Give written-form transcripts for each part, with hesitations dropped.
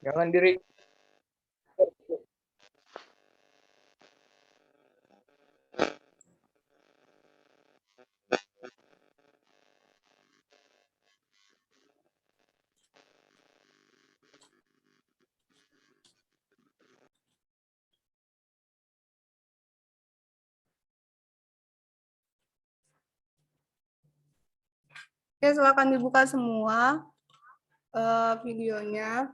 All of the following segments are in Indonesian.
Jangan diri. Oke, silakan dibuka semua videonya.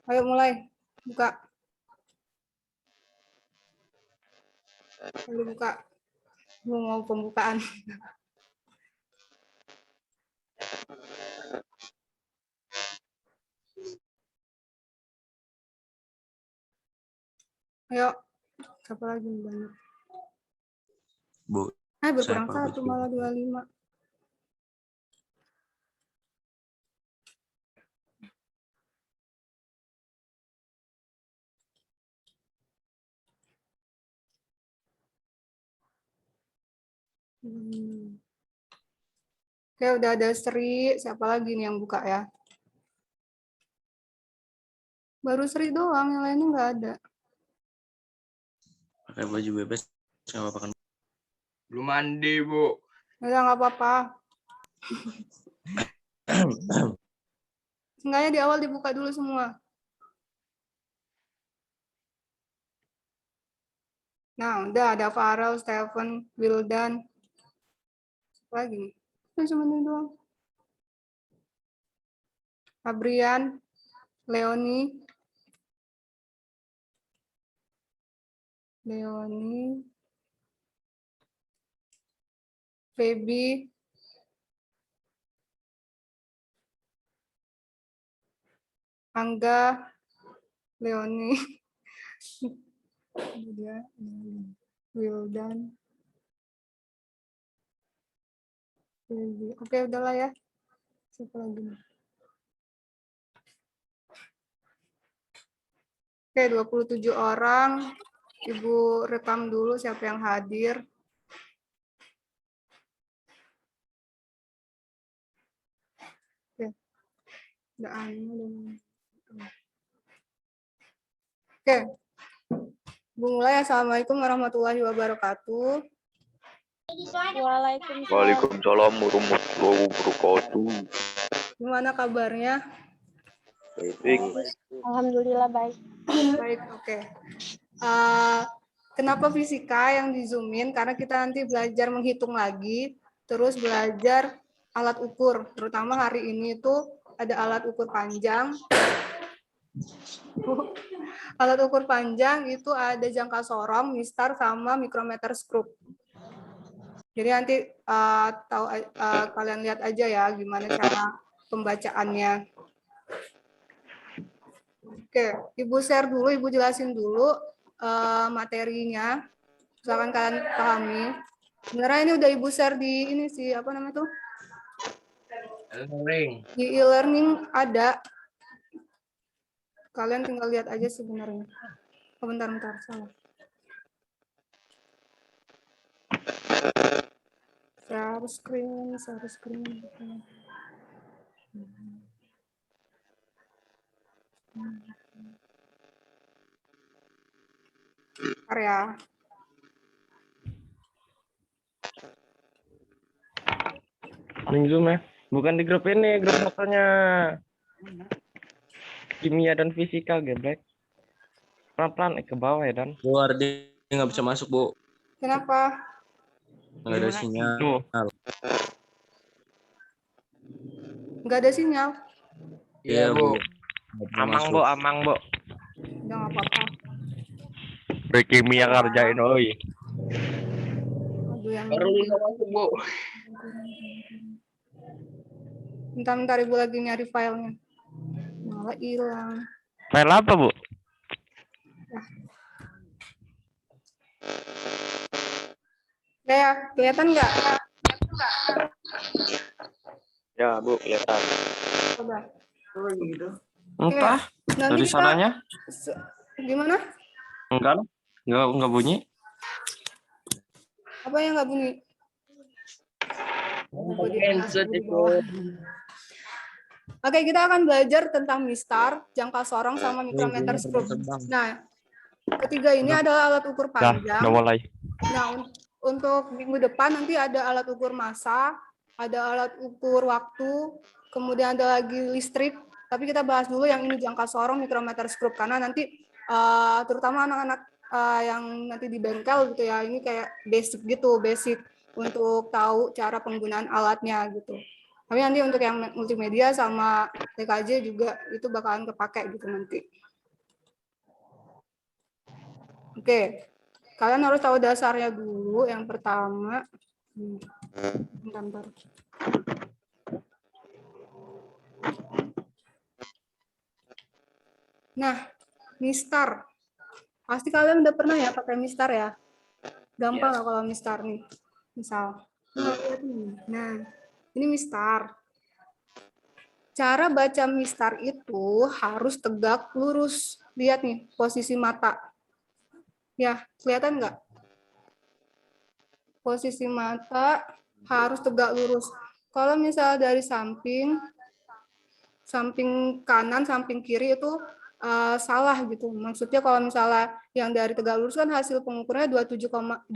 Ayo mulai, buka. Lalu buka. Belum mau pembukaan. Ayo, siapa lagi yang banyak? Bu, Berkurang saya satu, malah 25. Oke, udah ada Sri. Siapa lagi nih yang buka ya? Baru Sri doang, yang lainnya nggak ada. pakai baju bebas nggak apa-apa kan? Belum mandi, Bu. Udah nggak apa-apa. Seenggaknya di awal dibuka dulu semua. Nah, udah ada Farel, Stephen, Wildan. Siapa lagi nih? Cuma ini doang. Fabrian, Leoni, Feby, Angga, Leoni, Wildan, Feby. Oke, udahlah ya. Siapa lagi nih? Oke, 27 orang. Ibu rekam dulu siapa yang hadir. Oke. Oke. Bu mulai. Assalamualaikum warahmatullahi wabarakatuh. Waalaikumsalam warahmatullahi wabarakatuh. Gimana kabarnya? Baik. Alhamdulillah baik. Baik, oke. Kenapa fisika yang di zoomin? Karena kita nanti belajar menghitung lagi, terus belajar alat ukur. Terutama hari ini itu ada alat ukur panjang. Alat ukur panjang itu ada jangka sorong, mistar, sama mikrometer skrup. Jadi nanti kalian lihat aja ya gimana cara pembacaannya. Oke, Ibu share dulu, Ibu jelasin dulu materinya. Misalkan kalian pahami. Sebenarnya ini udah Ibu share di ini sih, apa namanya tuh? Di e-learning ada. Kalian tinggal lihat aja sebenarnya. Oh, bentar, salah. Share screen. Bentar ya. Zoom ya. Bukan di grup ini, grup fotonya. Kimia dan fisika, geblek. Pelan-pelan ke bawah ya, Dan. Keluar dia nggak bisa masuk, Bu. Kenapa? Nggak ada sinyal. Tuh. Nggak ada sinyal. Iya, Bu. Nggak bisa Amang, masuk. Bu, amang, Bu. Udah nggak apa-apa. Kimia kerjain, oi. Aduh, yang Baru bisa masuk, Bu. bentar Ibu lagi nyari filenya. Malah hilang. File apa, Bu? Ya, kelihatan nggak? Ya, Bu, kelihatan. Coba. Entah. Nanti Dari kita sananya? gimana? Enggak bunyi. Apa yang nggak bunyi? Oke, kita akan belajar tentang mistar, jangka sorong, sama micrometer scope. terbang. Nah, ketiga ini adalah alat ukur Dah, panjang. udah mulai. Nah, untuk minggu depan nanti ada alat ukur massa, ada alat ukur waktu, kemudian ada lagi listrik. Tapi kita bahas dulu yang ini jangka sorong, micrometer scope, karena nanti terutama anak-anak yang nanti di bengkel gitu ya, ini kayak basic gitu, basic untuk tahu cara penggunaan alatnya gitu. Tapi nanti untuk yang multimedia sama TKJ juga itu bakalan kepake gitu nanti. Oke, kalian harus tahu dasarnya dulu. Yang pertama, bentar. Nah, mistar. Pasti kalian udah pernah ya pakai mistar ya? Gampang lah kalau mistar nih. Misal, nah, ini mistar. Cara baca mistar itu harus tegak lurus. Lihat nih, posisi mata. Ya, kelihatan nggak? Posisi mata harus tegak lurus. Kalau misalnya dari samping kanan, samping kiri itu salah gitu. Maksudnya kalau misalnya yang dari tegak lurus kan hasil pengukurannya 21,7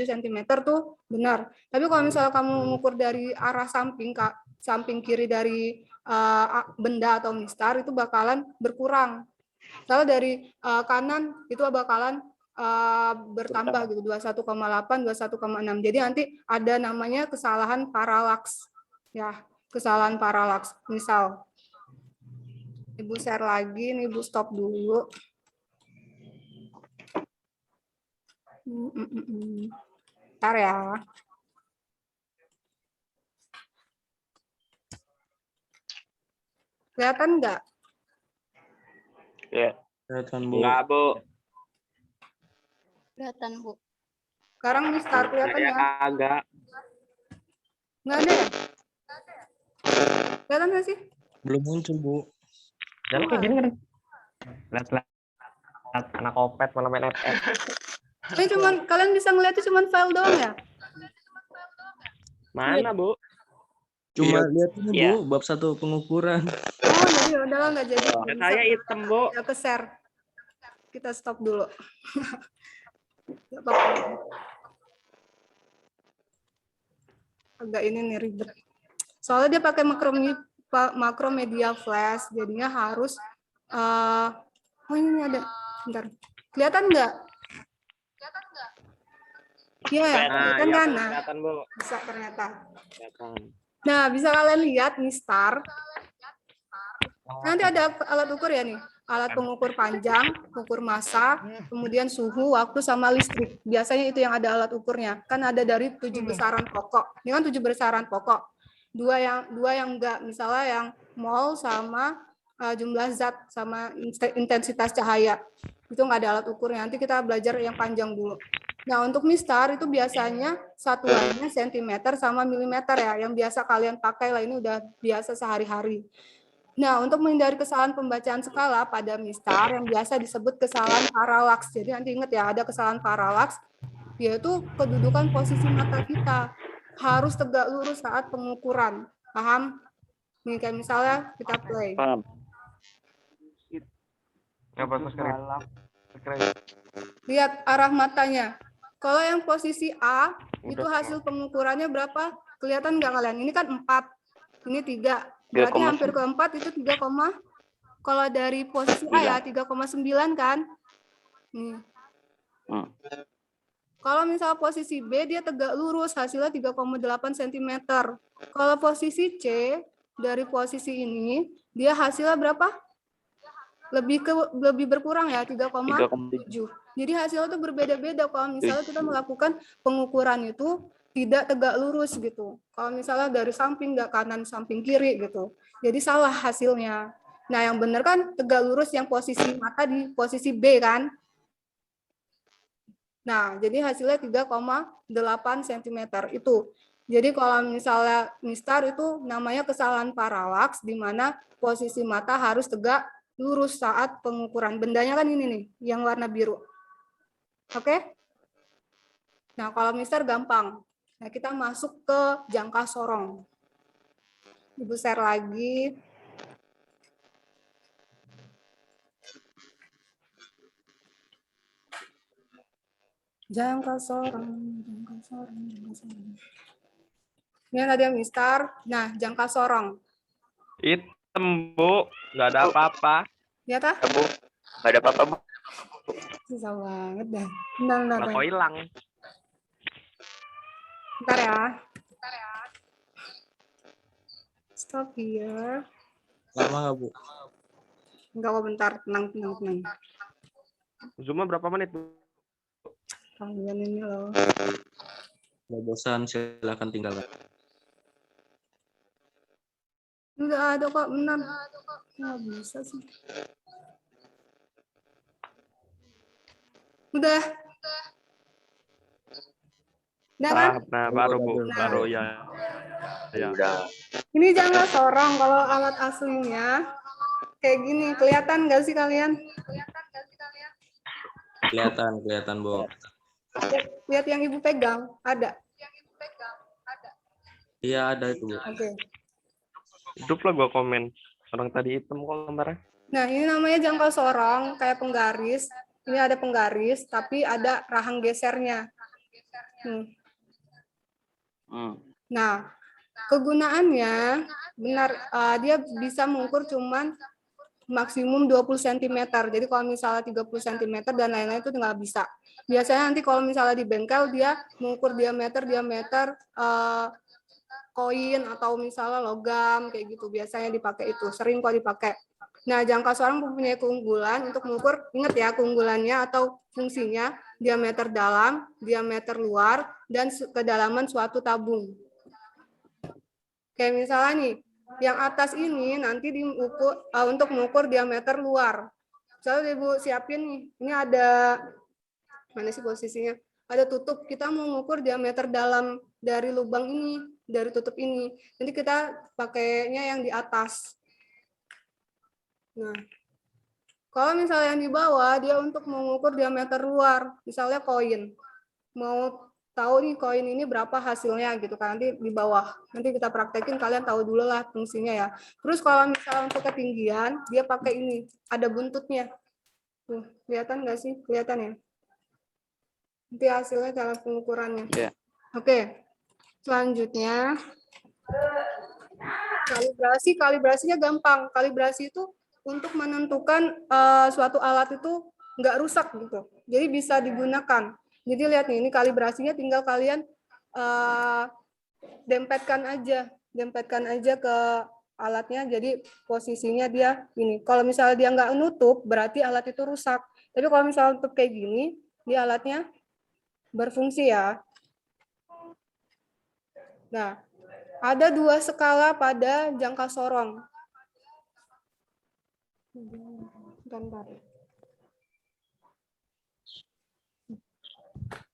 cm tuh benar. Tapi kalau misalnya kamu mengukur dari arah samping kiri dari benda atau mistar itu bakalan berkurang. Kalau dari kanan itu bakalan bertambah gitu 21,8, 21,6. Jadi nanti ada namanya kesalahan paralaks. Ya, kesalahan paralaks. Misal Ibu share lagi, nih Ibu stop dulu. Bentar ya. Kelihatan nggak? Ya. Kelihatan, Bu. Enggak, Bu. Kelihatan, Bu. Sekarang mistar kelihatan ya? Agak. Nggak ada ya? Kelihatan nggak sih? Belum muncul, Bu. Jangan kayak gini kan. Lihat anak kopet malah main FF. Ini cuman kalian bisa ngeliatnya cuman file doang ya? Mana, Bu? Cuma lihat ini, Iya. Bu, bab 1 pengukuran. Oh, jadi udahlah nggak jadi. Saya hitam, Bu. Ya ke share. Kita stop dulu. Nggak apa-apa. Agak ini nih ribet. Soalnya dia pakai makromedia flash, jadinya harus oh ini ada. Bentar. Kelihatan nggak? Iya, kelihatan kan? Nah, Kelihatan, Bu. bisa ternyata. Kelihatan. Nah, bisa kalian lihat nih star. Nanti ada alat ukur ya nih. Alat pengukur panjang, ukur massa, kemudian suhu, waktu, sama listrik. Biasanya itu yang ada alat ukurnya. Kan ada dari 7 besaran pokok. Ini kan 7 besaran pokok. Dua yang enggak, misalnya yang mol sama jumlah zat sama intensitas cahaya. Itu nggak ada alat ukurnya. Nanti kita belajar yang panjang dulu. Nah, untuk mistar itu biasanya satuannya sentimeter sama milimeter ya, yang biasa kalian pakai lah, ini udah biasa sehari-hari. Nah, untuk menghindari kesalahan pembacaan skala pada mistar yang biasa disebut kesalahan paralaks. Jadi nanti ingat ya, ada kesalahan paralaks, yaitu kedudukan posisi mata kita harus tegak lurus saat pengukuran. Paham? Nih kayak misalnya kita play. Paham. Apa subscribe? Lihat arah matanya. Kalau yang posisi A, itu hasil pengukurannya berapa? Kelihatan nggak kalian? Ini kan 4, ini 3. Berarti hampir ke 4 itu 3, kalau dari posisi A ya 3,9 kan? Nih. Kalau misal posisi B, dia tegak lurus, hasilnya 3,8 cm. Kalau posisi C, dari posisi ini, dia hasilnya berapa? Lebih berkurang ya, 3,7. Jadi hasilnya itu berbeda-beda kalau misalnya kita melakukan pengukuran itu tidak tegak lurus gitu. Kalau misalnya dari samping nggak kanan, samping kiri gitu. Jadi salah hasilnya. Nah, yang benar kan tegak lurus yang posisi mata di posisi B kan. Nah, jadi hasilnya 3,8 cm itu. Jadi kalau misalnya mistar itu namanya kesalahan paralaks, di mana posisi mata harus tegak lurus saat pengukuran. Bendanya kan ini nih, yang warna biru. Oke? Nah, kalau mistar gampang. Nah, kita masuk ke jangka sorong. Ibu share lagi. Jangka sorong. Ini ada yang mistar. Nah, jangka sorong. Hitam, Bu. Nggak ada apa-apa. Lihat ah. Bu, nggak ada apa-apa, Bu. Susah banget dah. Bentar. Lah kok hilang. Bentar ya. Stop here. Lama nggak, Bu? Enggak kok, bentar. Tenang. Zoom-nya berapa menit, Bu? Kalian ini loh. Nggak bosan, silakan tinggalkan. Enggak ada kok, benar. Nggak bisa sih. Udah. Udah kan? Nah, baru, Bu. Baru, ya. Ya. Udah. Ini jangan sorong. Kalau alat aslinya kayak gini. Kelihatan nggak sih kalian? Kelihatan, Bu. Lihat yang ibu pegang. Ada. Iya, ada itu, Bu. Oke. Hidup lah gua komen. Orang tadi hitam kok gambarnya. Nah, ini namanya jangkau sorong, kayak penggaris. Ini ada penggaris, tapi ada rahang gesernya. Nah, kegunaannya benar dia bisa mengukur cuman maksimum 20 cm. Jadi kalau misalnya 30 cm dan lain-lain itu nggak bisa. Biasanya nanti kalau misalnya di bengkel dia mengukur diameter koin atau misalnya logam kayak gitu. Biasanya dipakai itu, sering kok dipakai. Nah, jangka sorong mempunyai keunggulan untuk mengukur, ingat ya keunggulannya atau fungsinya, diameter dalam, diameter luar, dan kedalaman suatu tabung. Kayak misalnya nih, yang atas ini nanti diukur untuk mengukur diameter luar. Misalnya Ibu siapin nih, ini ada, mana sih posisinya? Ada tutup, kita mau mengukur diameter dalam dari lubang ini, dari tutup ini. Nanti kita pakainya yang di atas. Nah, kalau misalnya yang di bawah, dia untuk mengukur diameter luar, misalnya koin. Mau tahu nih koin ini berapa hasilnya gitu kan, nanti di bawah. Nanti kita praktekin, kalian tahu dulu lah fungsinya ya. Terus kalau misalnya untuk ketinggian, dia pakai ini, ada buntutnya. Tuh, kelihatan nggak sih? Kelihatan ya? Nanti hasilnya cara pengukurannya. Iya. Oke, selanjutnya. Kalibrasinya gampang. Kalibrasi itu untuk menentukan suatu alat itu nggak rusak gitu. Jadi bisa digunakan. Jadi lihat nih, ini kalibrasinya tinggal kalian dempetkan aja ke alatnya. Jadi posisinya dia ini. Kalau misalnya dia nggak nutup, berarti alat itu rusak. Tapi kalau misalnya nutup kayak gini, dia alatnya berfungsi ya. Nah, ada 2 skala pada jangka sorong.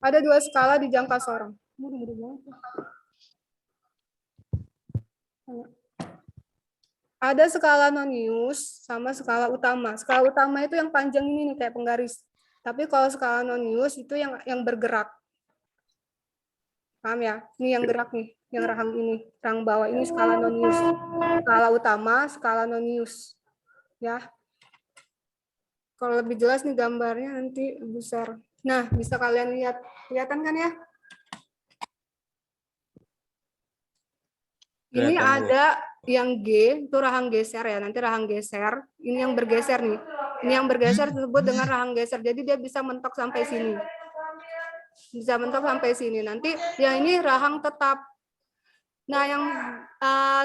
Ada 2 skala di jangka sorong. Ada skala nonius sama skala utama. Skala utama itu yang panjang ini nih kayak penggaris. Tapi kalau skala nonius itu yang bergerak. Paham ya? Ini yang gerak nih, yang rahang ini, rahang bawah ini skala nonius. Skala utama, skala nonius. Ya. Kalau lebih jelas nih gambarnya nanti besar. Nah, bisa kalian lihat. Kelihatan kan ya? Ini Kelihatan, Bu. ada yang G, itu rahang geser ya. Nanti rahang geser. Ini yang bergeser nih. Ini yang bergeser disebut dengan rahang geser. Jadi dia bisa mentok sampai sini. Bisa mentok sampai sini. Nanti yang ini rahang tetap. Nah, yang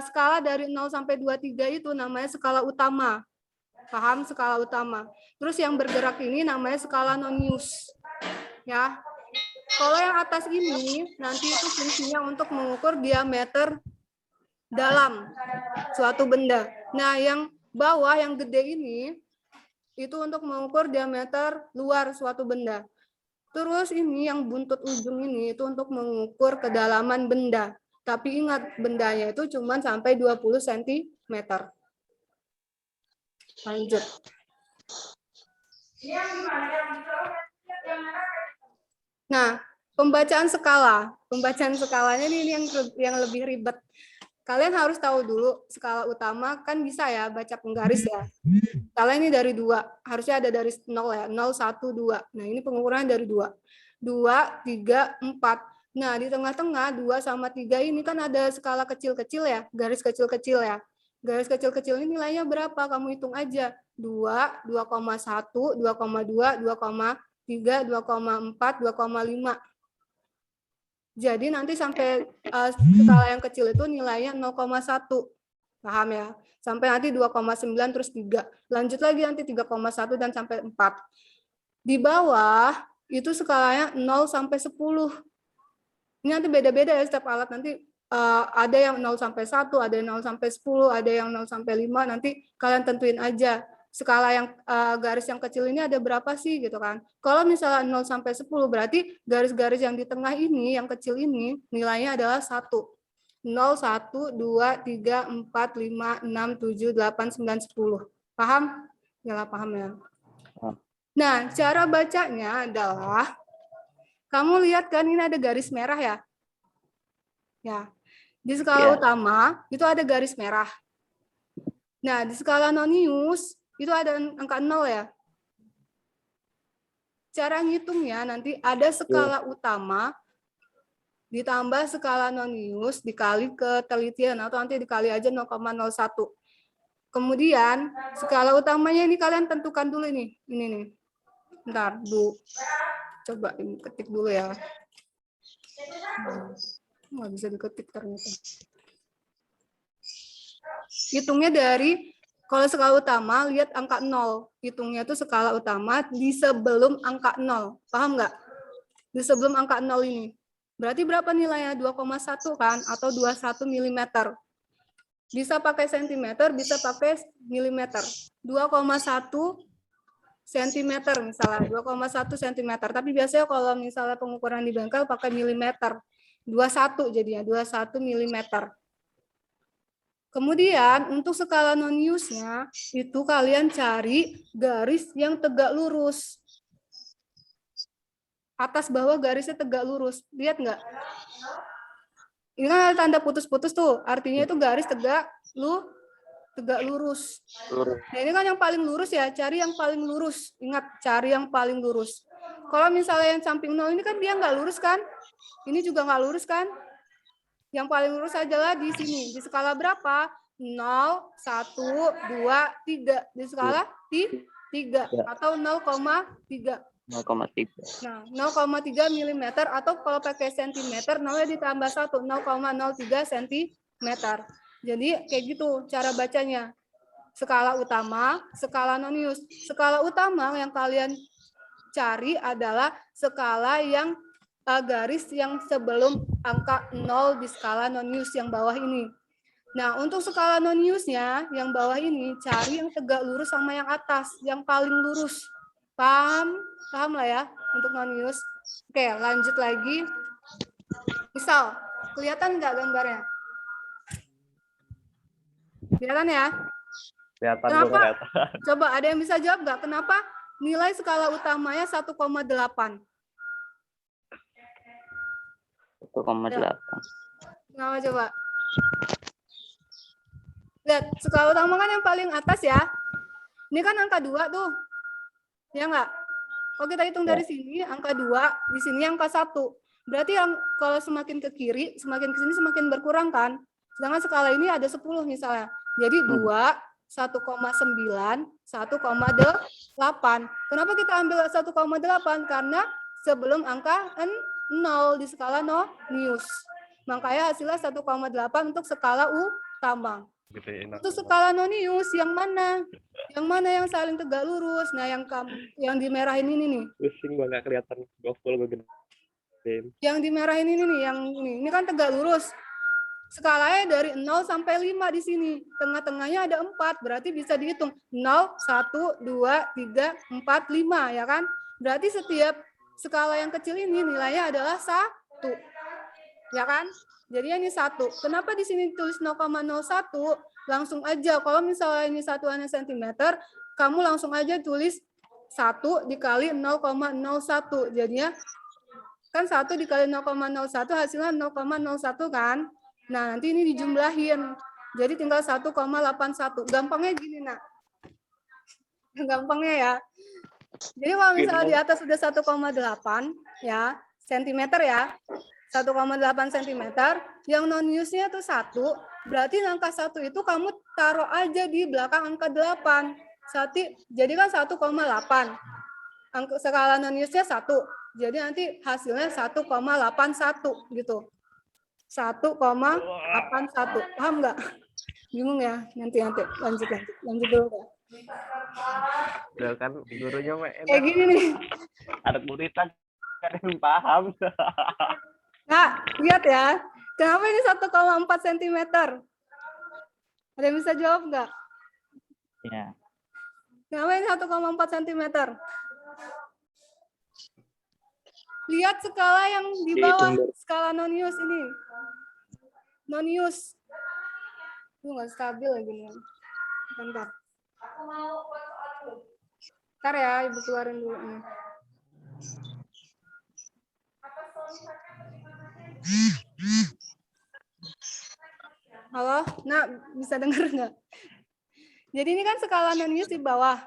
skala dari 0 sampai 23 itu namanya skala utama. Paham skala utama. Terus yang bergerak ini namanya skala nonius. Ya. Kalau yang atas ini nanti itu fungsinya untuk mengukur diameter dalam suatu benda. Nah, yang bawah yang gede ini itu untuk mengukur diameter luar suatu benda. Terus ini yang buntut ujung ini itu untuk mengukur kedalaman benda. Tapi ingat, bendanya itu cuma sampai 20 cm. Lanjut. Nah, pembacaan skala. Pembacaan skalanya ini yang lebih ribet. Kalian harus tahu dulu skala utama kan bisa ya baca penggaris ya. Skala ini dari 2, harusnya ada dari 0 ya, 0, 1, 2. Nah, ini pengukuran dari 2. 2, 3, 4. Nah, di tengah-tengah 2 sama 3 ini kan ada skala kecil-kecil ya, garis kecil-kecil ya. Garis kecil-kecil ini nilainya berapa? Kamu hitung aja. 2, 2,1, 2,2, 2,3, 2,4, 2,5. Jadi nanti sampai skala yang kecil itu nilainya 0,1. Paham ya? Sampai nanti 2,9 terus 3. Lanjut lagi nanti 3,1 dan sampai 4. Di bawah itu skalanya 0 sampai 10. Ini nanti beda-beda ya setiap alat, nanti ada yang 0 sampai 1, ada yang 0 sampai 10, ada yang 0 sampai 5, nanti kalian tentuin aja. Skala yang garis yang kecil ini ada berapa sih gitu kan. Kalau misalnya 0 sampai 10 berarti garis-garis yang di tengah ini, yang kecil ini nilainya adalah 1. 0, 1, 2, 3, 4, 5, 6, 7, 8, 9, 10. Paham? Ya, paham ya. Nah, cara bacanya adalah kamu lihat kan ini ada garis merah ya. Ya. Di skala utama itu ada garis merah. Nah, di skala nonius itu ada angka 0 ya. Cara ngitungnya nanti ada skala utama ditambah skala nonius dikali ketelitian atau nanti dikali aja 0,01. Kemudian skala utamanya ini kalian tentukan dulu nih. Ini nih. Bentar, Bu. Coba ini ketik dulu ya. Nggak bisa diketik ternyata. Hitungnya dari, kalau skala utama, lihat angka 0. Hitungnya itu skala utama di sebelum angka 0. Paham nggak? Di sebelum angka 0 ini. Berarti berapa nilainya? 2,1 kan? Atau 21 mm. Bisa pakai sentimeter, bisa pakai milimeter. 2,1 cm misalnya, 2,1 cm. Tapi biasanya kalau misalnya pengukuran di bengkel pakai milimeter. 21 jadinya, 21 mm. Kemudian untuk skala noniusnya itu kalian cari garis yang tegak lurus. Atas bawah garisnya tegak lurus. Lihat nggak? Ini kan ada tanda putus-putus tuh. Artinya itu garis tegak lurus. Nah, ini kan yang paling lurus ya. Cari yang paling lurus. Ingat, cari yang paling lurus. Kalau misalnya yang samping 0 ini kan dia nggak lurus kan? Ini juga nggak lurus kan? Yang paling lurus adalah di sini. Di skala berapa? 0, 1, 2, 3. Di skala 3 atau 0,3. 0,3. Nah, 0,3 mm atau kalau pakai sentimeter, 0 ditambah 1, 0,03 cm. Jadi kayak gitu cara bacanya. Skala utama, skala nonius. Skala utama yang kalian cari adalah skala yang garis yang sebelum angka 0 di skala nonius yang bawah ini. Nah, untuk skala noniusnya yang bawah ini cari yang tegak lurus sama yang atas, yang paling lurus. Paham? Paham lah ya untuk nonius. Oke, lanjut lagi. Misal, kelihatan nggak gambarnya? Kelihatan ya? Kelihatan. Kenapa? Kelihatan. Coba ada yang bisa jawab nggak? Kenapa nilai skala utamanya 1,8? 1,8. Kenapa coba? Lihat, skala utama kan yang paling atas ya. Ini kan angka 2 tuh. Ya nggak? Kalau kita hitung dari sini, angka 2, di sini angka 1. Berarti yang kalau semakin ke kiri, semakin ke sini semakin berkurang kan? Sedangkan skala ini ada 10 misalnya. Jadi 2, 1,9, 1,8. Kenapa kita ambil 1,8? Karena sebelum angka 0 di skala nonius. Makanya hasilnya 1,8 untuk skala utama. Untuk skala nonius yang mana? Yang mana yang saling tegak lurus? Nah, yang dimerahin ini nih. Pusing gue nggak kelihatan. Gue full gue gedein. Yang dimerahin ini nih, yang ini kan tegak lurus. Skalanya dari 0 sampai 5 di sini. Tengah-tengahnya ada 4, berarti bisa dihitung 0, 1, 2, 3, 4, 5 ya kan? Berarti setiap skala yang kecil ini nilainya adalah 1. Ya kan? Jadi ini 1. Kenapa di sini tulis 0,01? Langsung aja. Kalau misalnya ini satuannya sentimeter, kamu langsung aja tulis 1 dikali 0,01. Jadinya kan 1 dikali 0,01 hasilnya 0,01 kan? Nah, nanti ini dijumlahin. Jadi tinggal 1,81. Gampangnya gini, Nak. Gampangnya ya. Jadi kalau misalnya di atas sudah 1,8 ya, sentimeter ya, 1,8 sentimeter, yang non-use-nya itu 1, berarti angka 1 itu kamu taruh aja di belakang angka 8. Jadi kan 1,8. Angka skala non-use-nya 1. Jadi nanti hasilnya 1,81 gitu. 1,81. Paham nggak? Bingung ya? Nanti lanjut dulu ya. Udah kan gurunya Kayak gini nih. ada muridnya kan yang paham. Nah, lihat ya. Kenapa ini 1,4 cm? Ada yang bisa jawab nggak? Ya. Kenapa ini 1,4 cm? Lihat skala yang di bawah, skala non-use ini. Non-use. Nggak stabil lagi nih. Bentar. Bentar ya, Ibu keluarin dulu nih. Halo, nah bisa dengar nggak? Jadi ini kan skala non-use di bawah.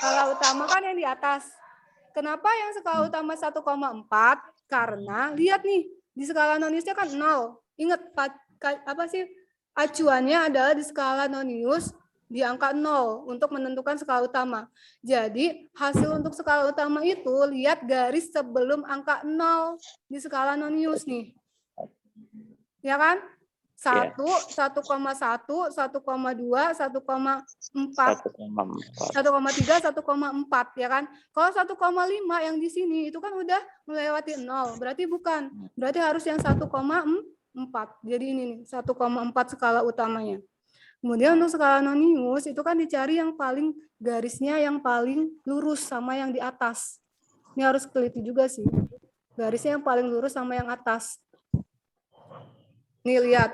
Skala utama kan yang di atas. Kenapa yang skala utama 1,4? Karena lihat nih, di skala non-use-nya kan 0. Ingat apa sih? Acuannya adalah di skala non-use di angka 0 untuk menentukan skala utama. Jadi hasil untuk skala utama itu lihat garis sebelum angka 0 di skala non-use nih. Ya kan? 1, 1,1, 1,2, 1,4, 1,3, 1,4 ya kan? Kalau 1,5 yang di sini itu kan udah melewati 0, berarti bukan. Berarti harus yang 1,4. Jadi ini nih 1,4 skala utamanya. Kemudian untuk skala non-use itu kan dicari yang paling garisnya yang paling lurus sama yang di atas. Ini harus teliti juga sih. Garisnya yang paling lurus sama yang atas. Nih lihat.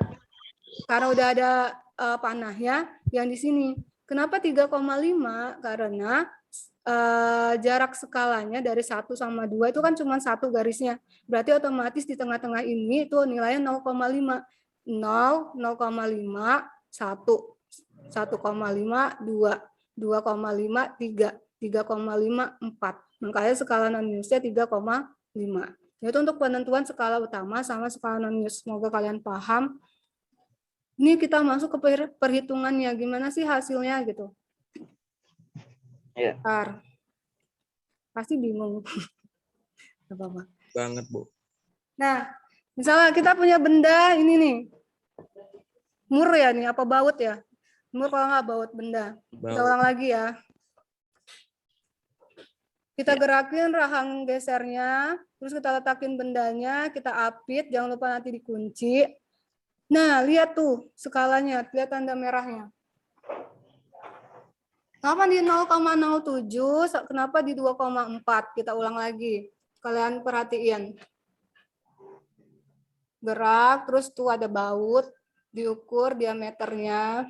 Karena udah ada panahnya yang di sini. Kenapa 3,5? Karena jarak skalanya dari 1 sama 2 itu kan cuma 1 garisnya. Berarti otomatis di tengah-tengah ini itu nilainya 0,5. 0, 0,5, 1, 1,5, 2, 2,5, 3, 3,5, 4. Makanya skala non-use-nya 3,5. Itu untuk penentuan skala utama sama skala non-use. Semoga kalian paham. Ini kita masuk ke perhitungannya, gimana sih hasilnya gitu. Iya. Pasti bingung. Apa-apa. Banget, Bu. Nah, misalnya kita punya benda ini nih. Mur ya nih, apa baut ya? Mur kalau nggak baut benda. Kita ulang lagi ya. Kita gerakin rahang gesernya, terus kita letakin bendanya, kita apit, jangan lupa nanti dikunci. Nah, lihat tuh skalanya, lihat tanda merahnya. Kenapa di 0,07, kenapa di 2,4? Kita ulang lagi. Kalian perhatiin. Gerak, terus tuh ada baut, diukur diameternya.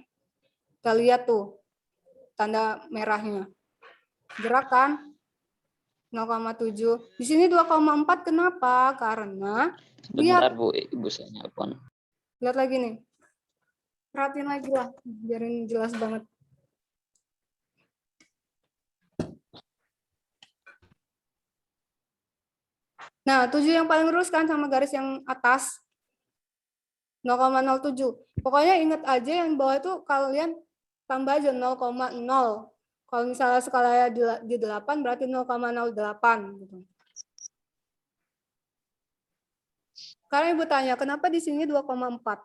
Kita lihat tuh tanda merahnya. Gerak kan? 0,7. Di sini 2,4 kenapa? Karena Sebentar, Bu, Ibu saya nelpon. lihat lagi nih. Perhatiin lagi lah, biarin jelas banget. Nah, 7 yang paling lurus kan sama garis yang atas. 0,07. Pokoknya ingat aja yang bawah itu kalian tambah aja 0,0. Kalau misalnya skalanya di 8 berarti 0,08 gitu. Karena Ibu tanya, kenapa di sini 2,4?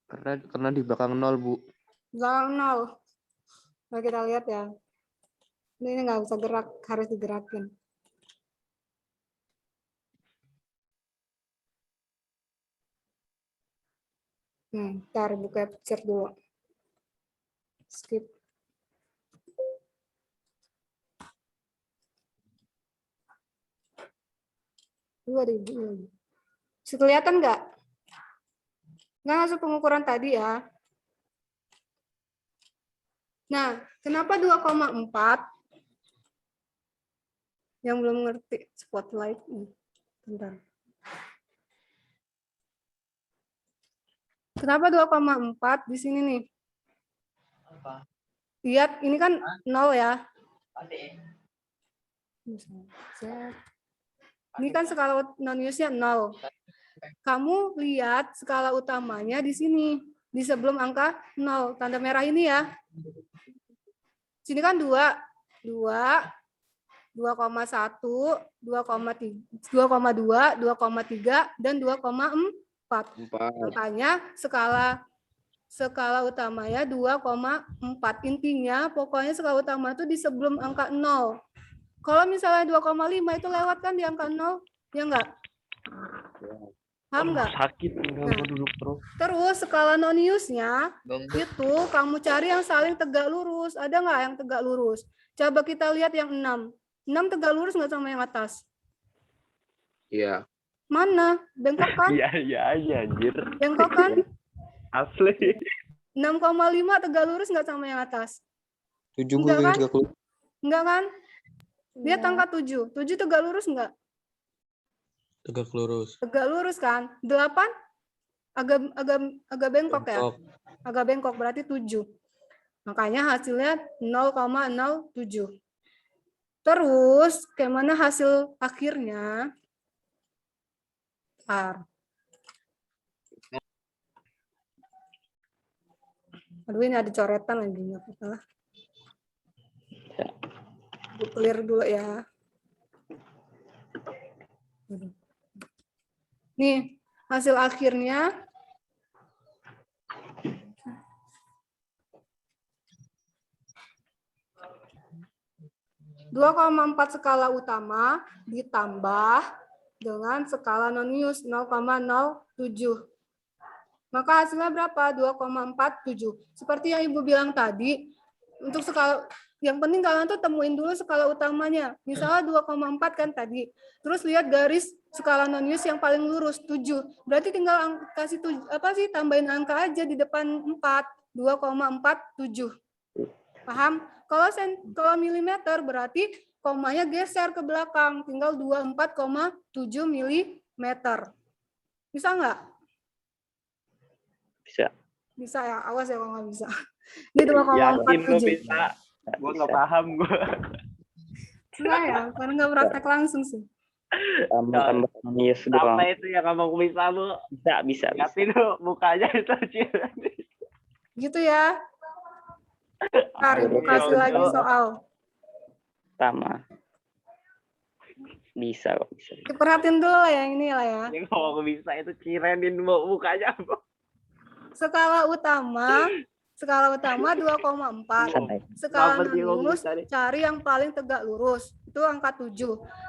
Karena di belakang 0, Bu. Belakang 0. Nah, kita lihat ya. Ini nggak bisa gerak, harus digerakin. Ntar buka capture dulu. Skip. Ada ibu lagi. Bisa kelihatan nggak? Nggak masuk pengukuran tadi ya. Nah, kenapa 2,4? Yang belum ngerti spotlight. Bentar. Kenapa 2,4 di sini nih? Lihat, ini kan 0 ya. Ini kan skala non-use-nya 0. Kamu lihat skala utamanya di sini. Di sebelum angka 0. Tanda merah ini ya. Sini kan 2. 2,1, 2,3, 2,2, 2,3, dan 2,4. Makanya skala utamanya 2,4. Intinya pokoknya skala utama itu di sebelum angka 0. Kalau misalnya 2,5 itu lewat kan di angka 0, ya enggak? Paham enggak? Sakit tinggal gua duduk terus. Terus skala non-use-nya itu kamu cari yang saling tegak lurus. Ada nggak yang tegak lurus? Coba kita lihat yang 6. 6 tegak lurus nggak sama yang atas? Iya. Mana? Bengkok kan? Iya anjir. Bengkok kan? Asli. 6,5 tegak lurus nggak sama yang atas? 7 Enggak Bu kan? juga keluar. Enggak kan? Lihat angka 7. 7 tegak lurus nggak? Tegak lurus. Tegak lurus kan? 8 agak bengkok ya? Bengkok. Agak bengkok berarti 7. Makanya hasilnya 0,07. Terus gimana hasil akhirnya? Bentar. Aduh, ini ada coretan lagi, nggak apa-apa. Gue clear dulu ya. Nih, hasil akhirnya 2,4 skala utama ditambah dengan skala non-use 0,07. Maka hasilnya berapa? 2,47. Seperti yang Ibu bilang tadi, untuk skala yang penting kalian tuh temuin dulu skala utamanya. Misalnya 2,4 kan tadi. Terus lihat garis skala non-use yang paling lurus 7. Berarti tinggal kasih tambahin angka aja di depan 4. 2,47. Paham? Kalau milimeter berarti komanya geser ke belakang, tinggal 24,7 milimeter. Bisa nggak? Bisa. Bisa ya, awas ya kalau nggak bisa. Ini Yakin lu 2,47. bisa. Gua nggak paham gua. Bisa ya, karena nggak praktek langsung sih. Tambah yes doang. Apa itu yang ngomong bisa lu? Bisa. Liatin lu mukanya itu Cil. Gitu ya. Ntar Ibu kasih lagi soal. Sama. Bisa kok, bisa. Perhatiin dulu lah yang ini lah ya. Yang ngomong bisa itu cirenin mukanya. Skala utama 2,4. Santai. Skala Kenapa sih lo non-lurus bisa nih? cari yang paling tegak lurus. Itu angka 7.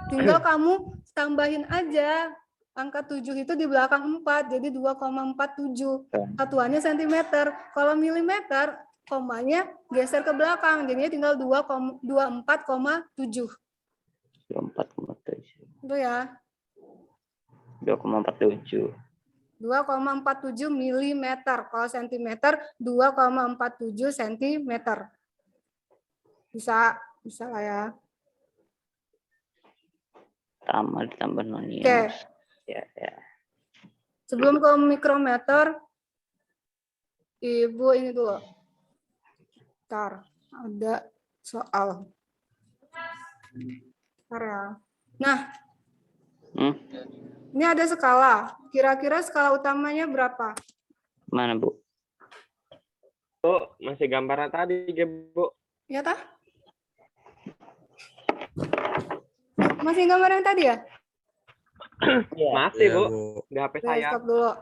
Tinggal kamu tambahin aja angka 7 itu di belakang 4, jadi 2,47. Satuannya sentimeter. Kalau milimeter, komanya geser ke belakang, jadinya tinggal 24,7. 24,7. Itu ya. 2,47. 2,47 milimeter. Kalau sentimeter 2,47 sentimeter. Bisa lah ya. Sama ditambah non-use. Oke. Ya. Sebelum ke mikrometer, Ibu ini dulu. Bentar, ada soal. Bentar ya. Nah, ini ada skala. Kira-kira skala utamanya berapa? Mana, Bu? Bu, masih gambaran tadi, Bu. Ya tah? Masih gambar yang tadi ya? Masih, Iya, Bu. Bu. Di HP Oke, saya. stop dulu.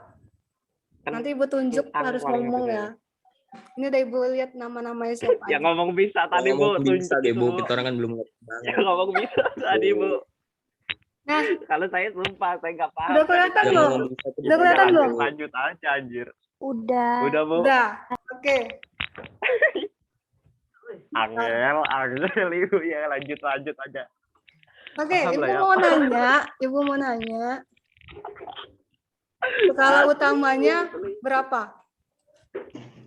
Kan Nanti Ibu tunjuk Kan harus paling ngomong ngerti ya. Ini udah Ibu lihat nama-namanya siapa Yang aja. ngomong bisa tadi, Bu. Ngomong bisa Tunjuk deh, itu, Bu. Bu. Kita orang kan belum ngerti banget. Yang ngomong bisa tadi, Bu. Nah, Kalau saya sumpah, saya nggak paham. udah kelihatan Yang belum? ngomong bisa tuh Udah kelihatan Lanjut, belum? Lanjut aja, anjir. Udah. Udah, Bu. Udah. Oke. Angel, Ibu. Ya, lanjut aja. Oke, Paham Ibu lah ya. mau nanya. Skala utamanya berapa?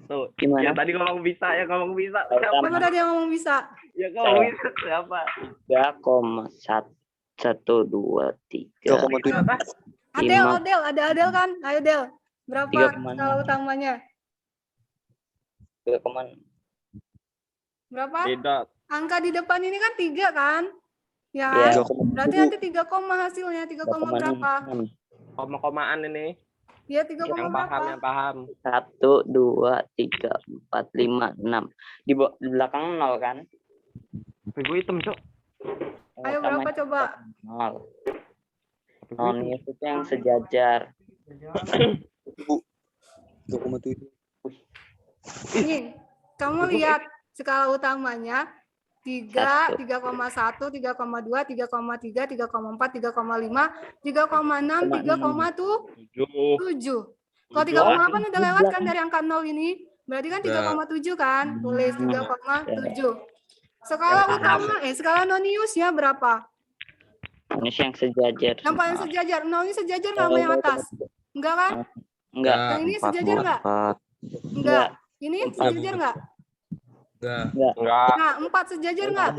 Tuh, Gimana? yang tadi ngomong bisa. Siapa tadi yang ngomong bisa? Ya ngomong bisa siapa? 3,123. 2,7. Apa? Adel, ada Adel kan? Ayo Del. Berapa 3,6. skala utamanya? 3,6. Berapa? Tidak. Angka di depan ini kan 3 kan? Ya Ya. kan? Berarti nanti 3 koma hasilnya. 3 koma berapa? Koma-komaan ini. Ya 3 koma Yang paham, berapa? yang paham. 1, 2, 3, 4, 5, 6. Di belakang 0 kan? Gue hitam, Cok. Ayo berapa coba? 0. Nonius itu yang sejajar. Bu. 2,7. Nih, kamu lihat skala utamanya 3, 3,1, 3,2, 3,3, 3,4, 3,5, 3,6, 3,7. Kalau 3,8 udah lewat kan dari angka 0 ini? Berarti kan 3,7 kan? Tulis 3,7. Skala utama, skala noniusnya berapa? Nonius yang sejajar. Yang paling sejajar. 0 ini sejajar nggak sama yang atas? Enggak kan? Enggak. Yang ini sejajar nggak? Enggak. Ini sejajar nggak? Enggak. Enggak. Nah, 4 sejajar nggak?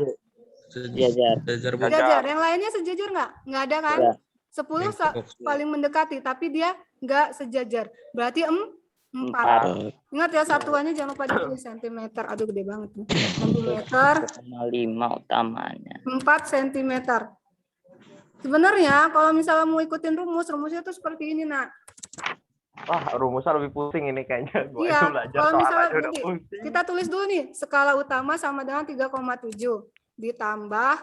Sejajar. Sejajar, Bu. Sejajar. Yang lainnya sejajar nggak? Nggak ada kan? Enggak. 10 Yang paling mendekati, tapi dia nggak sejajar. Berarti 4. 4. Ingat ya satuannya jangan lupa ditulis cm. Aduh gede banget nih. Centimeter. 5 utamanya. 4 cm. Sebenarnya kalau misalnya mau ikutin rumusnya tuh seperti ini, Nak. Wah, rumusnya lebih pusing ini kayaknya. Gue Iya, belajar kalau soal misalnya aja udah begini, pusing. kita tulis dulu nih, skala utama sama dengan 3,7 ditambah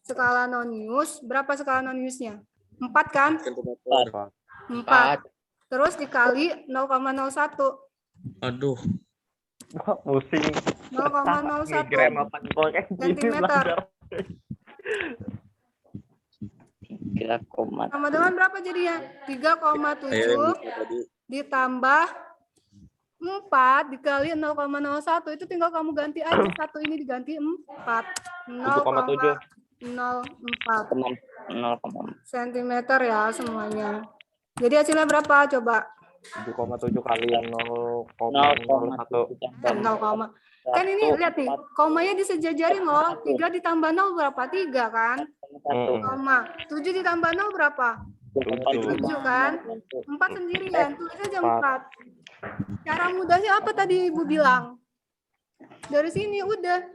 skala nonius, berapa skala noniusnya? 4 kan? 4. Terus dikali 0,01. Aduh. Wah, pusing. 0,01 Migrain otak gue kayak gini Sentimeter. belajar. 3, sama dengan berapa jadinya? 3,7 ditambah 4 dikali 0,01 itu tinggal kamu ganti aja, satu ini diganti 4. 7,7. 0,04 0,4. cm ya semuanya. Jadi hasilnya berapa coba? 7,7 kali yang 0,01. 0, kan ini lihat nih, komanya disejajarin loh. 3 ditambah 0 berapa? 3 kan? Koma. 7 ditambah 0 berapa? 7 kan? 4 sendirian, tulis aja 4. Cara mudahnya apa tadi Ibu bilang? Dari sini udah.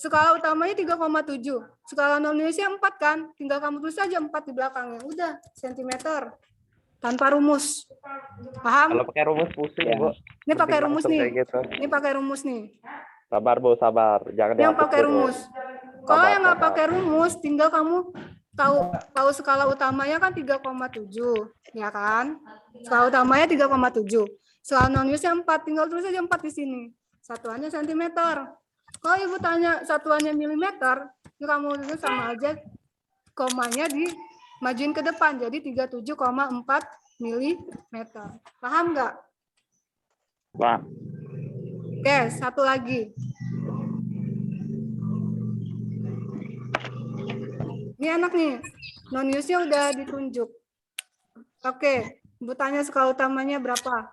Skala utamanya 3,7. Skala noniusnya 4 kan? Tinggal kamu tulis aja 4 di belakangnya. Udah, centimeter. Tanpa rumus. Paham? Kalau pakai rumus pusing, Bu. Ini pakai rumus Langsung nih. kayak gitu. Ini pakai rumus nih. Sabar, Bu, sabar. Jangan Yang dihapus pakai dulu. rumus. Kalau yang nggak Sabar. pakai rumus, tinggal kamu tahu skala utamanya kan 3,7, ya kan? Skala utamanya 3,7. Skala noniusnya 4, tinggal tulis aja 4 di sini. Satuannya centimeter. Kalau Ibu tanya satuannya milimeter, ini kamu tulis sama aja komanya dimajuin ke depan, jadi 37,4 milimeter. Paham nggak? Wah, Oke, satu lagi. Ini enak nih, noniusnya udah ditunjuk. Oke, Ibu tanya skala utamanya berapa?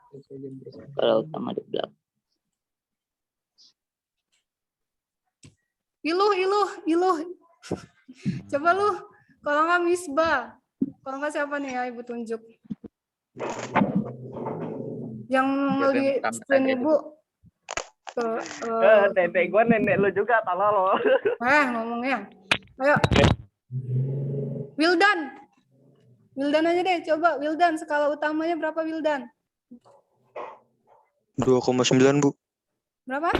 kalau utama di belakang. Iluh. Coba lu, kalau nggak Misbah. Kalau nggak siapa nih ya Ibu tunjuk? Yang mau di screen Ibu. Nenek gue nenek lu juga, tolong lo. Ngomongnya. Ayo. Wildan aja deh, coba Wildan, skala utamanya berapa Wildan? 2,9, Bu. Berapa?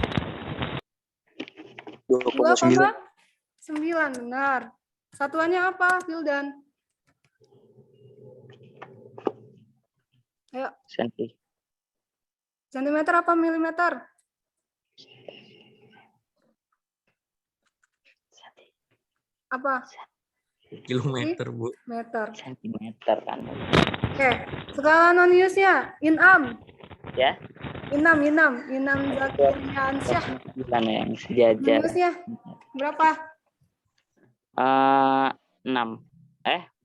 2,9. 2,9, benar. Satuannya apa Wildan? Ayo, sentimeter apa milimeter? Apa? Kilometer, Bu. Meter. Sentimeter kan. Oke, skala noniusnya Inam. Ya. Inam Zakirnya Ansyah. Bukan yang sejajar. Noniusnya berapa? 6.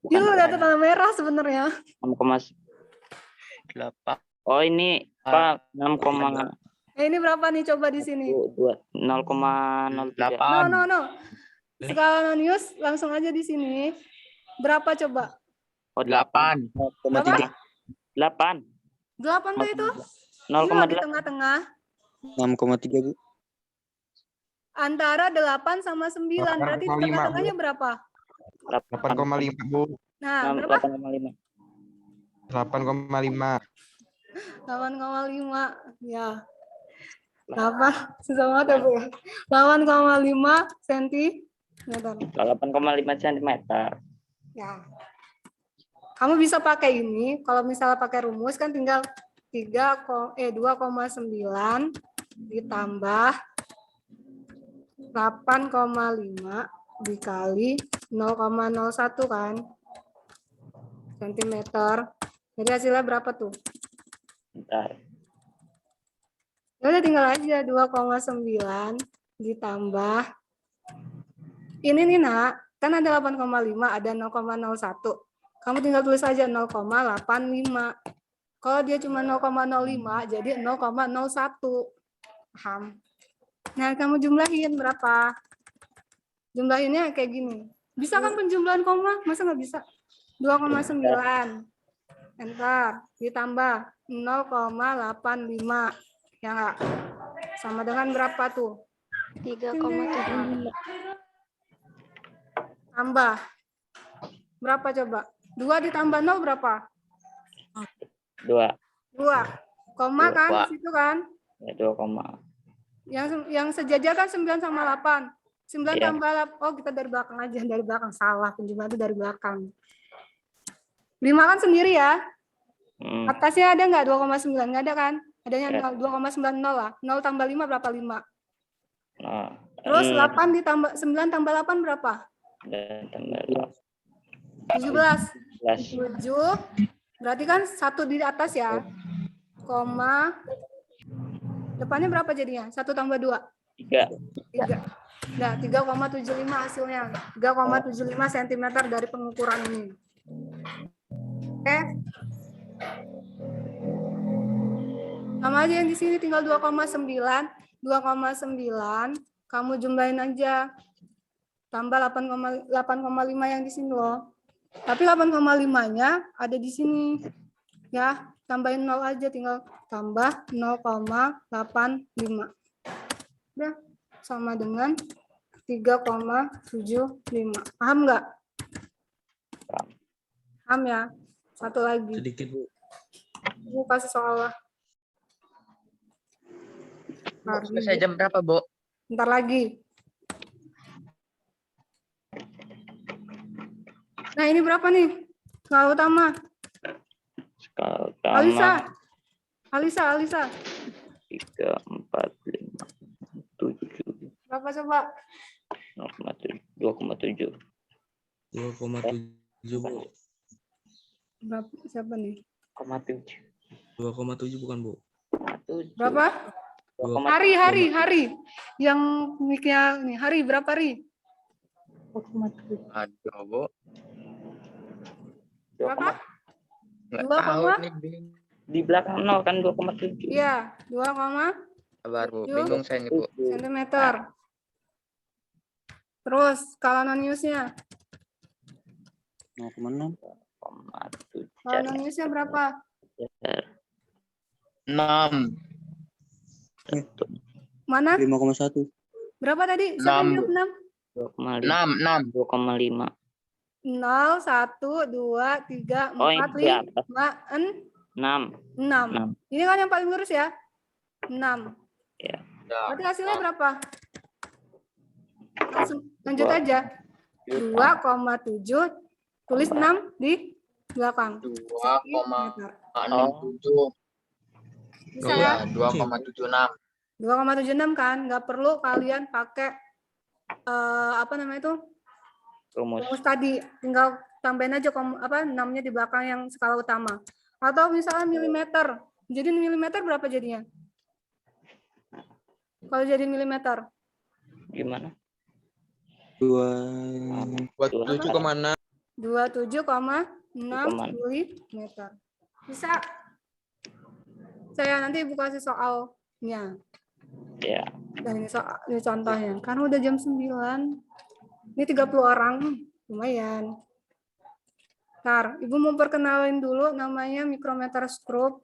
Dia udah tanda merah sebenarnya. 6,8. Oh, ini apa? 6, Ini berapa nih coba di sini? 0,03. No. Skala nonius langsung aja di sini. Berapa coba? Oh, 8. 8. 8. 8 tuh itu? Ini di 0,8. tengah-tengah. 6,3, Bu. antara 8 sama 9. Berarti 8,5, tengah-tengahnya berapa? 8,5 Bu. Nah, berapa? 8,5. 8,5. 8,5. Ya. 8. Susah banget ya, Bu ya. 8,5 sentimeter. 8,5 cm. Ya. Kamu bisa pakai ini, kalau misalnya pakai rumus kan tinggal 2,9 ditambah 8,5 dikali 0,01 kan sentimeter. Jadi hasilnya berapa tuh? Bentar. Ya udah tinggal aja 2,9 ditambah ini nih nak, kan ada 8,5, ada 0,01. Kamu tinggal tulis aja 0,85. Kalau dia cuma 0,05 jadi 0,01. Paham? Nah, kamu jumlahin berapa? Jumlahinnya kayak gini. Bisa kan penjumlahan koma? Masa nggak bisa? 2,9. Enter. Ditambah 0,85. Ya nggak? Sama dengan berapa tuh? 3,75. Tambah. Berapa coba? 2 ditambah 0 berapa? 2. 2. Koma kan? Dua. Di situ kan? Ya, 2, Yang sejajar kan 9 sama 8. 9 Iya. tambah 8. Oh, kita dari belakang aja. Dari belakang. Salah. Penjumlahan itu dari belakang. 5 kan sendiri ya. Atasnya ada nggak 2,9? Nggak ada kan? Adanya Ya. 0. 2,90 lah. 0 tambah 5 berapa? 5. Nah, Terus 8 ditambah 9 tambah 8 berapa? dan tambah 17. 11. 7. Berarti kan 1 di atas ya. Koma. Depannya berapa jadinya? 1 tambah 2. 3. 3. Nah, 3,75 hasilnya. 3,75 cm dari pengukuran ini. Oke. Sama aja yang di sini tinggal 2,9. 2,9 kamu jumlahin aja. Tambah 8,5 yang di sini loh. Tapi 8,5-nya ada di sini. Ya, tambahin 0 aja, tinggal tambah 0,85. Udah, sama dengan 3,75. Paham nggak? Paham ya? Satu lagi. Sedikit, Bu. Aku kasih soal lah. Selesai jam berapa, Bu? Bentar lagi. Nah, ini berapa nih? Skala utama. Skala Alisa. utama Alisa. 3, 4, 5, 7, Berapa coba? 2,7. 2,7, Bu. Berapa? Siapa nih? 2,7. 2,7 bukan, Bu. 2,7. Berapa? 2,7. Hari. Yang mic-nya nih. Hari berapa, Ri? Aduh, Bu. Berapa? Nggak 2, tahu nih, bingung. Di belakang 0 kan 2,7. Iya, 2, Sabar, Bu. 7 Bingung saya nih, Bu. cm. Terus skala non-use-nya. 0,6. 0,7. Skala non-use-nya berapa? 6. Mana? 5,1. Berapa tadi? Siapa yang jawab 6? 2,5. 2,5. 0, 1, 2, 3, 4, Oh, ini di atas. 5, 6. 6. Ini kan yang paling lurus ya? 6. Ya. Berarti hasilnya berapa? Lanjut Dua. aja. 2,7. Tulis 6 di belakang. 2,67. Bisa Iya, ya? 2,76. 2,76 kan? Nggak perlu kalian pakai apa namanya itu? Rumus. Rumus tadi. Tinggal tambahin aja 6-nya di belakang yang skala utama. Atau misalnya milimeter. Jadi milimeter berapa jadinya? Kalau jadi milimeter. Gimana? 27,6. 27,6 milimeter. Bisa. Saya nanti buka kasih soalnya. Ya. Dan ini contohnya. Karena udah jam 9. Ini 30 orang. Lumayan. Ntar, Ibu mau perkenalin dulu namanya micrometer scope.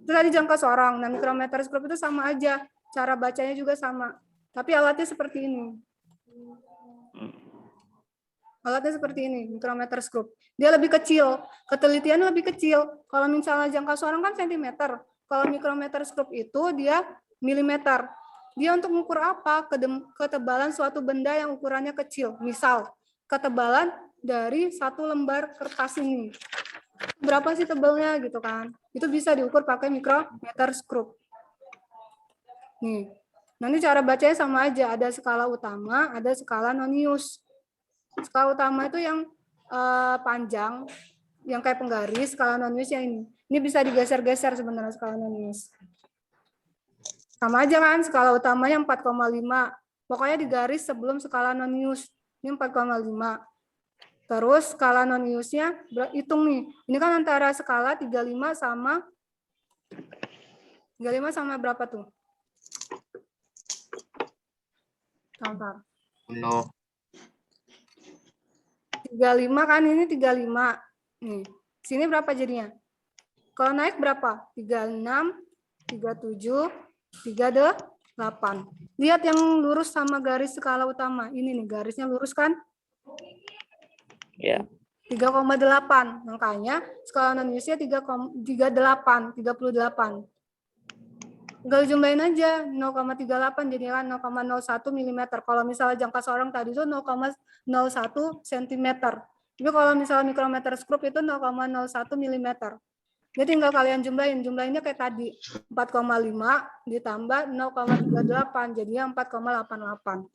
Itu tadi jangka seorang. Nah, micrometer scope itu sama aja. Cara bacanya juga sama. Tapi alatnya seperti ini. Hmm. Alatnya seperti ini, mikrometerskop. Dia lebih kecil, ketelitiannya lebih kecil. Kalau misalnya jangka suara kan sentimeter. Kalau mikrometerskop itu dia milimeter. Dia untuk mengukur apa? Ketebalan suatu benda yang ukurannya kecil. Misal, ketebalan dari satu lembar kertas ini. Berapa sih tebalnya gitu kan? Itu bisa diukur pakai mikrometerskop. Nih. Nanti cara bacanya sama aja. Ada skala utama, ada skala nonius. Skala utama itu yang panjang, yang kayak penggaris. Skala nonius yang ini. Ini bisa digeser-geser sebenarnya skala nonius. Sama aja kan, skala utamanya 4,5. Pokoknya digaris sebelum skala nonius. Ini 4,5. Terus skala noniusnya, hitung nih. Ini kan antara skala 35 sama berapa tuh? Bentar. No. 35 kan, ini 35. Nih, sini berapa jadinya? Kalau naik berapa? 36, 37, 38. Lihat yang lurus sama garis skala utama. Ini nih, garisnya lurus kan? Ya. 3,8. Makanya skala noniusnya 38. Tinggal jumlahin aja 0,38 jadi kan 0,01 mm. Kalau misalnya jangka seorang tadi itu 0,01 cm. Tapi kalau misalnya mikrometerskop itu 0,01 mm. Jadi tinggal kalian jumlahinnya kayak tadi 4,5 ditambah 0,38 jadinya 4,88.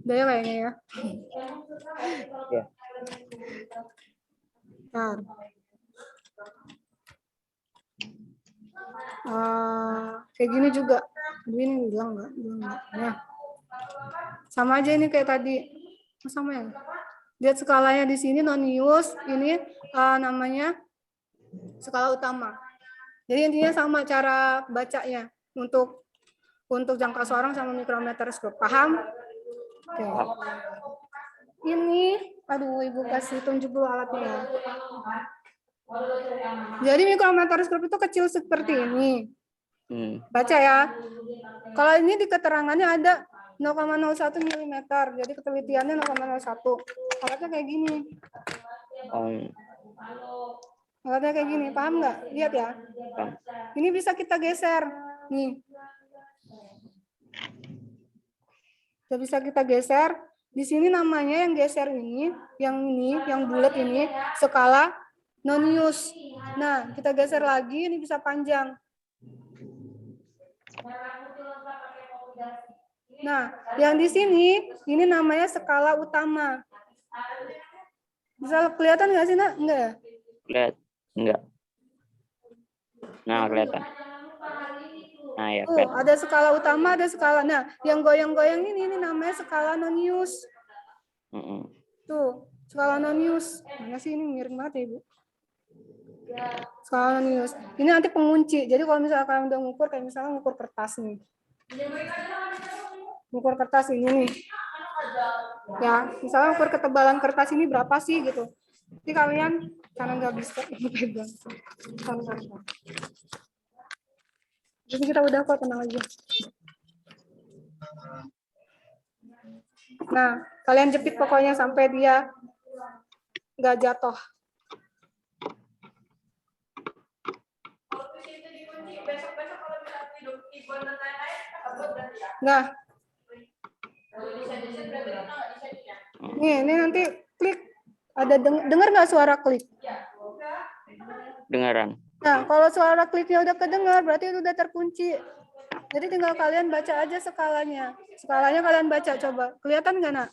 Udah ya kayaknya ya. Ya. Nah. Kayak gini juga. Ini bilang enggak? Nah. Sama aja ini kayak tadi. Sama ya? Lihat skalanya di sini nonius, ini namanya skala utama. Jadi intinya sama cara bacanya untuk jangka seorang sama mikrometerskop. Paham? Oke. Ini, aduh ibu kasih tunjuk dulu alatnya. Jadi mikrometerskop itu kecil seperti ini. Baca ya. Kalau ini di keterangannya ada 0,01 mm. Jadi ketelitiannya 0,01. Alatnya kayak gini. Alatnya kayak gini. Paham nggak? Lihat ya. Ini bisa kita geser. Nih. Bisa kita geser. Di sini namanya yang geser ini, yang bulat ini, skala nonius. Nah, kita geser lagi, ini bisa panjang. Nah, yang di sini, ini namanya skala utama. Bisa kelihatan nggak sih, Nak? Enggak ya? Lihat. Enggak. Nah, kelihatan. Nah, ya, Tuh, ada skala utama, ada skala. Nah, yang goyang-goyang ini namanya skala nonius. Tuh, skala nonius. Mana sih ini miring banget ya, Ibu? Skala nonius. Ini nanti pengunci. Jadi kalau misalnya kalian udah ngukur, kayak misalnya ngukur kertas nih. Ngukur kertas ini nih. Ya, misalnya ngukur ketebalan kertas ini berapa sih gitu. Jadi kalian, karena nggak bisa pegang. Jadi kita udah kok, tenang aja. Nah, kalian jepit pokoknya sampai dia nggak jatuh. Nah, ini nanti klik. Ada dengar nggak suara klik? Dengaran. Nah, kalau suara kliknya udah kedengar, berarti itu udah terkunci. Jadi tinggal kalian baca aja skalanya. Skalanya kalian baca, coba. Kelihatan nggak, Nak?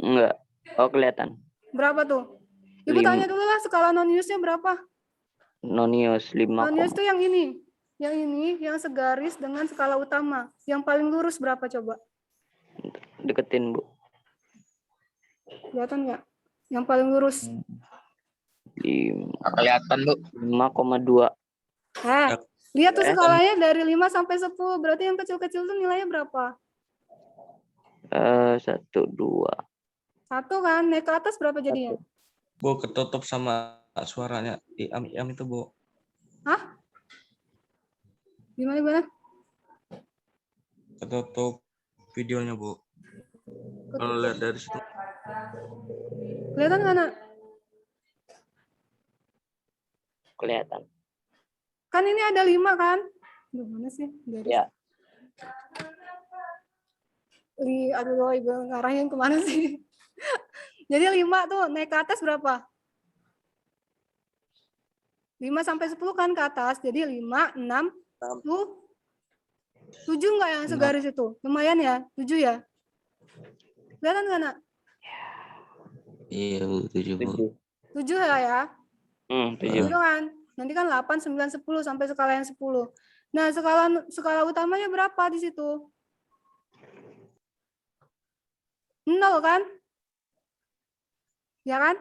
Enggak. Oh, kelihatan. Berapa tuh? Ibu tanya dulu lah, skala noniusnya berapa? Nonius 5. Nonius itu yang ini. Yang ini, yang segaris dengan skala utama. Yang paling lurus berapa coba? Deketin, Bu. Kelihatan nggak? Yang paling lurus. 5. Kelihatan, Bu. 5,2. Lihat tuh skalanya dari 5 sampai 10. Berarti yang kecil-kecil tuh nilainya berapa? 1, 2. 1 kan? Naik ke atas berapa jadinya? Bu, ketutup sama suaranya. Iam itu, Bu. Hah? Gimana? Ketutup videonya, Bu. Kalau lihat dari situ. Kelihatan nggak, Nak? Kelihatan. Kan ini ada 5 kan? Duh, mana sih? Garis. Ya. Aduh, Ibu ngarahin kemana sih? Jadi 5 tuh naik ke atas berapa? 5 sampai 10 kan ke atas. Jadi 5, 6, 10, 7 enggak yang segaris itu? Lumayan ya? 7 ya? Kelihatan nggak, Nak? Iya, Bu, 7, Bu. 7. 7 ya? 7. 7 kan? Nanti kan 8, 9, 10 sampai skala yang 10. Nah, skala utamanya berapa di situ? 0 kan? Ya kan?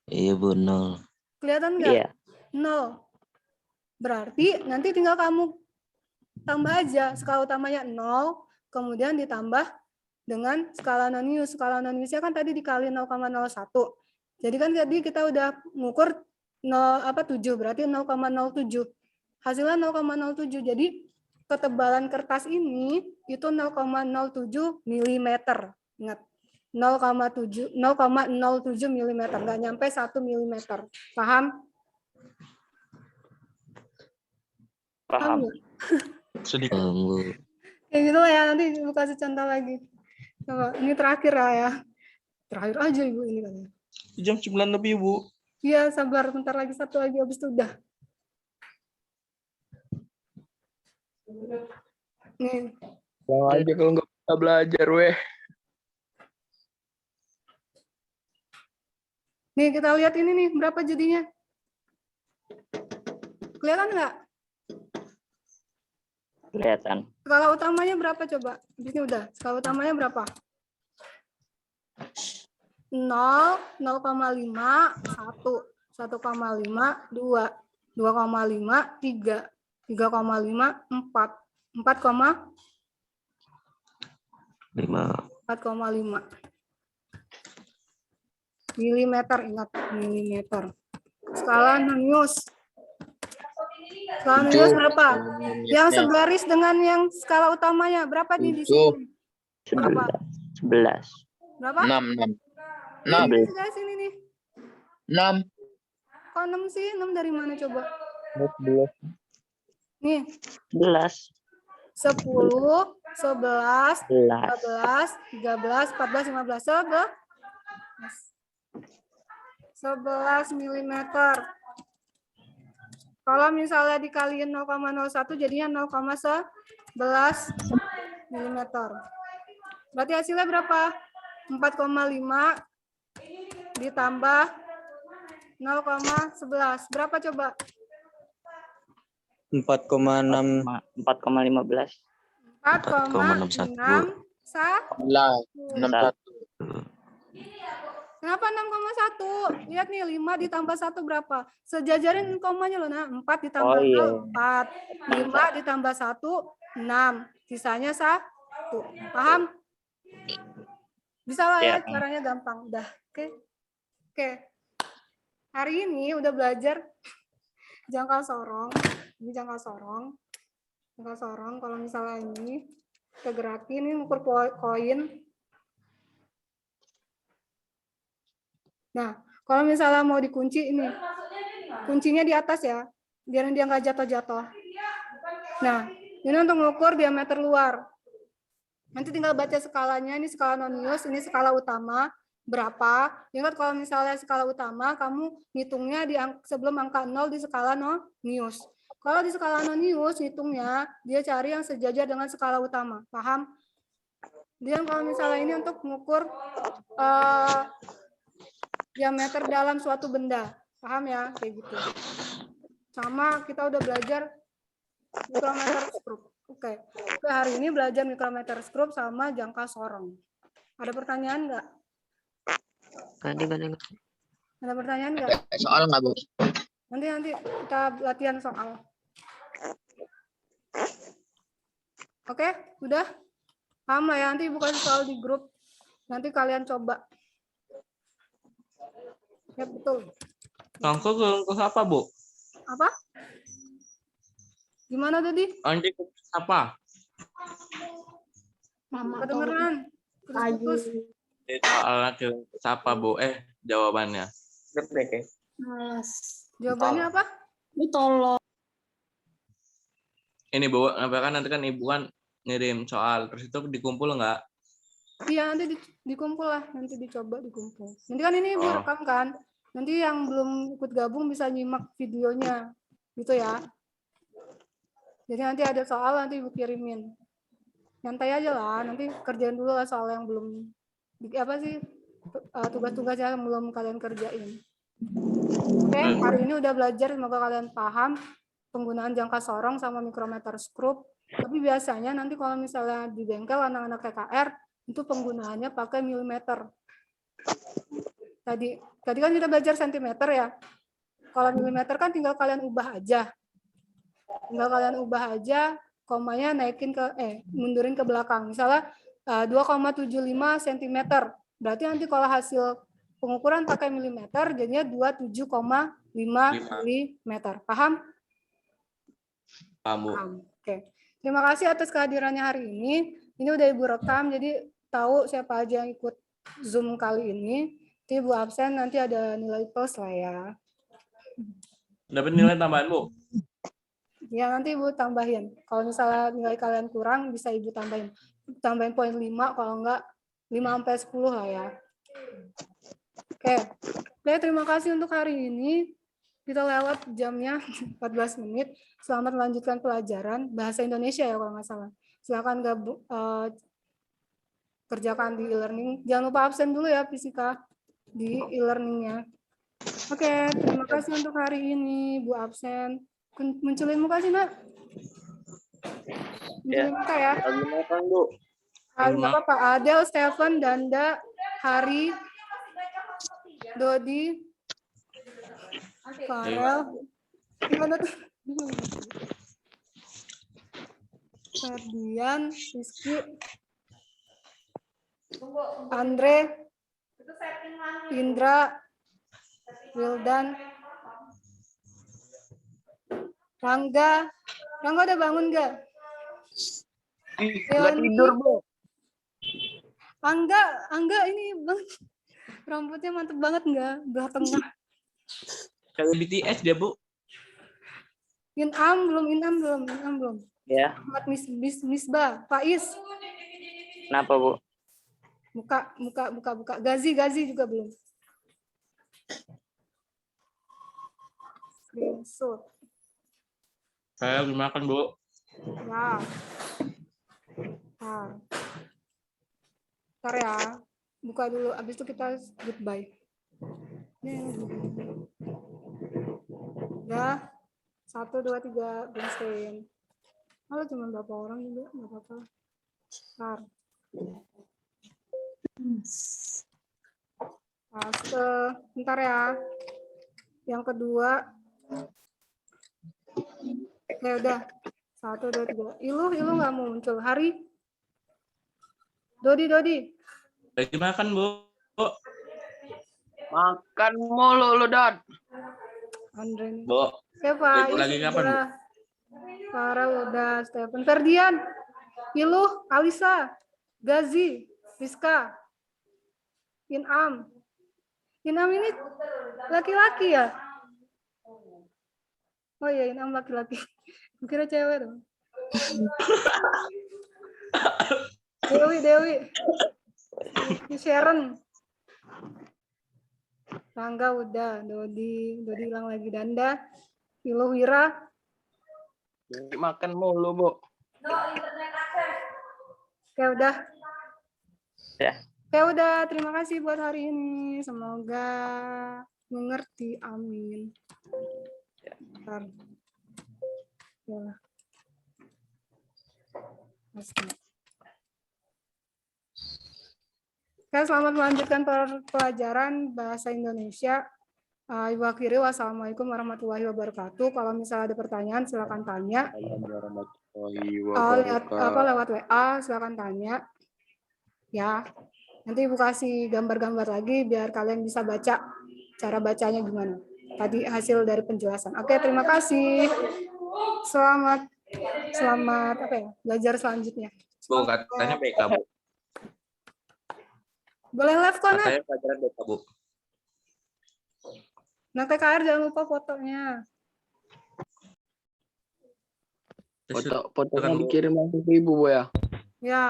Iya, Bu, 0. Kelihatan nggak? Iya. 0. Berarti nanti tinggal kamu tambah aja skala utamanya 0, kemudian ditambah dengan skala nonius. Skala noniusnya kan tadi dikali 0,01. Jadi kan tadi kita udah mengukur 7, berarti 0,07. Hasilnya 0,07. Jadi ketebalan kertas ini itu 0,07 mm. Ingat, 0,07 mm, nggak nyampe 1 mm. Paham? Paham. nggak? Sedikit, Bu. Kayak gitu lah ya, nanti Ibu kasih contoh lagi. Coba, ini terakhir lah ya. Terakhir aja Ibu ini katanya. Jam 9 lebih, Bu. Iya, sabar, bentar lagi, satu lagi, habis itu udah. Nih, Bang aja kalau nggak bisa belajar, weh. nih kita lihat ini nih, berapa jadinya? Kelihatan nggak? Kelihatan. Skala utamanya berapa coba? Ini udah, skala utamanya berapa? 0, 0,5, 1, 1,5, 2, 2,5, 3, 3,5, 4, 5. 4,5 milimeter, ingat milimeter. Skala nonius. Skala nonius berapa? Yang segaris dengan yang skala utamanya berapa di sini? 11. Berapa? 6. Ini segaris ini nih. 6. Kok 6 sih? 6 dari mana coba? 11. Nih, 11. 10, 11, 11. 13, 14, 15, 11 milimeter. Kalau misalnya dikaliin 0,01 jadinya 0,11 milimeter. Berarti hasilnya berapa? 4,5 ditambah 0,11. Berapa coba? 4,6. 4,15. 4,61. 61. Kenapa 6,1? Lihat nih, 5 ditambah 1 berapa? Sejajarin komanya loh, nah. 4 ditambah 0, 4. 5 ditambah 1, 6. Sisanya 1. Paham? Bisa lah ya, Ya. caranya gampang. Udah, oke? Oke. Hari ini udah belajar jangkal sorong. Ini jangkal sorong. Jangkal sorong, kalau misalnya ini, kita gerakin, ini ukur koin. Nah, kalau misalnya mau dikunci ini, kuncinya di atas ya, biar dia nggak jatuh-jatuh. Nah, ini untuk mengukur diameter luar. Nanti tinggal baca skalanya, ini skala nonius, ini skala utama, berapa. Ingat kalau misalnya skala utama, kamu ngitungnya sebelum angka 0 di skala nonius. Kalau di skala nonius, hitungnya, dia cari yang sejajar dengan skala utama. Paham? Dan kalau misalnya ini untuk mengukur diameter dalam suatu benda. Paham ya? Kayak gitu. Sama kita udah belajar mikrometer skrup. Oke. Hari ini belajar mikrometer skrup sama jangka sorong. Ada pertanyaan nggak? Ada pertanyaan nggak? Soal nggak, Bu? Nanti kita latihan soal. Oke, udah? Paham lah ya? Nanti buka soal di grup. Nanti kalian coba. Ya, betul. Angka ke apa, Bu? Apa? Gimana tadi? Anjing ke apa? Kedengeran. Putus-putus. Soalnya siapa Bu? Jawabannya. Gede kayak. Jawabannya apa? Ini Bu, apa kan nanti kan Ibu kan ngirim soal, terus itu dikumpul nggak? Iya, nanti dikumpul lah, nanti dicoba dikumpul. Nanti kan ini Ibu Oh. rekam kan. Nanti yang belum ikut gabung bisa nyimak videonya. Gitu ya. Jadi nanti ada soal nanti Ibu kirimin. Nyantai aja lah, nanti kerjain dulu lah soal yang belum tugas-tugasnya yang belum kalian kerjain. Oke, hari ini udah belajar, semoga kalian paham penggunaan jangka sorong sama mikrometer skrup. Tapi biasanya nanti kalau misalnya di bengkel anak-anak TKR itu penggunaannya pakai milimeter. Tadi kan kita belajar sentimeter ya. Kalau milimeter kan tinggal kalian ubah aja. Komanya mundurin ke belakang. Misalnya 2,75 cm. Berarti nanti kalau hasil pengukuran pakai milimeter jadinya 27,5 mm. Paham? Paham. Oke. Terima kasih atas kehadirannya hari ini. Ini udah Ibu rekam, jadi tahu siapa aja yang ikut Zoom kali ini. Jadi Ibu absen nanti ada nilai plus lah ya. Dapat nilai tambahan Bu? Ya nanti Ibu tambahin. Kalau misalnya nilai kalian kurang bisa Ibu tambahin. Tambahin poin 5, kalau enggak 5 sampai 10 lah ya. Oke. Terima kasih untuk hari ini. Kita lewat jamnya 14 menit. Selamat melanjutkan pelajaran bahasa Indonesia ya kalau nggak salah. Silakan kerjakan di e-learning. Jangan lupa absen dulu ya fisika di e-learningnya. Oke, terima kasih untuk hari ini Bu absen. Munculin muka sih, Nak. Munculin muka ya. Lagi makan, Bu. Apa Pak Adel, Stephen, Danda, Hari, Dodi, Farel, gimana tuh? Ferdian, Rizky, Andre, Indra, Wildan, Rangga udah bangun nggak? Nggak tidur, Bu. Angga ini bang, rambutnya mantep banget nggak? Belah tengah. Kayak BTS dia Bu. Inam belum. Ya. Ahmad Misbah, Faiz. Kenapa, Bu? Buka. Gazi juga belum. Screenshot. Saya belum makan Bu. Ya. Ntar ya. Buka dulu, abis itu kita goodbye. Udah. 1, 2, 3, Bernstein. Kalau cuma berapa orang juga, nggak apa-apa. Ntar. Bentar ya. Yang kedua. Ya udah. 1, 2, 3. Ilu nggak mau muncul. Hari. Dodi. Lagi makan Bu. Makan mulu lu, Dad. Andre. Bu. Siapa? Lagi kapan, Bu? Farah udah, Stephen, Ferdian, Iluh, Alisa, Gazi, Rizka, Inam. Inam ini laki-laki ya? Oh iya, Inam laki-laki. Kira cewek dong. Dewi. Sharon. Rangga udah, Dodi hilang lagi, Danda. Iluh, Wira. Makan mulu, Bu. Oke, udah. Ya. Oke, udah. Terima kasih buat hari ini. Semoga mengerti. Amin. Bentar. Ya. Oke, selamat melanjutkan pelajaran bahasa Indonesia. Ibu akhiri, wassalamualaikum warahmatullahi wabarakatuh. Kalau misalnya ada pertanyaan, silakan tanya. Lewat WA, silakan tanya. Ya, nanti Ibu kasih gambar-gambar lagi biar kalian bisa baca cara bacanya gimana. Tadi hasil dari penjelasan. Oke, terima kasih. Selamat Selamat apa ya? Belajar selanjutnya. Bu, katanya BK, Bu. Boleh live kok, Nat. Katanya pelajaran BK, Bu. Nah, TKR jangan lupa fotonya. Fotonya Bu. dikirim langsung ke ibu, Bu ya. Ya.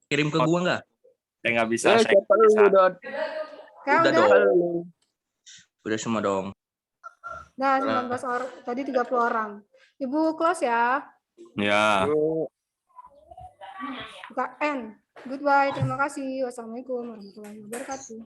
Kirim ke gua nggak? Saya nggak bisa. Eh, Saya siapa nggak bisa. lu, Dot? Kayak Udah udah. dong. Udah semua dong. Nah, 19 orang. Tadi 30 orang. Ibu close ya. Ya. Yuk. Buka N. Goodbye. Terima kasih. Wassalamualaikum warahmatullahi wabarakatuh.